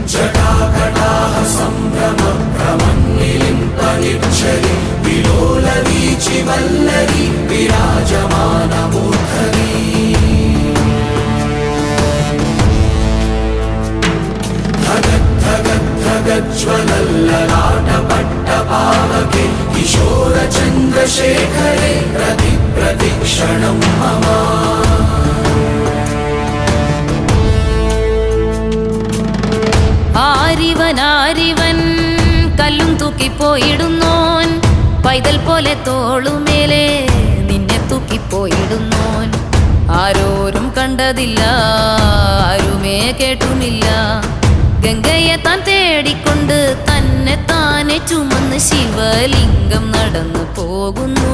जटाकटाः सम्भ्रमभ्रमन्निलिम्पनिच्छरि विलोलवीचिवल्लरी विराजमानमूर्धनी धगद्धगद्धगज्ज्वलल्ललाटपट्टपावके किशोरचन्द्रशेखरे प्रतिक्षणं मम ആരിവൻ കല്ലും തൂക്കിപ്പോയിടുന്നോൻ പൈതൽ പോലെ തോളുമേലെ നിന്നെ തൂക്കിപ്പോയിടുന്നോൻ ആരോരും കണ്ടതില്ല ആരുമേ കേട്ടുമില്ല ഗംഗയെ താൻ തേടിക്കൊണ്ട് തന്നെ താനെ ചുമന്ന് ശിവലിംഗം നടന്നു പോകുന്നു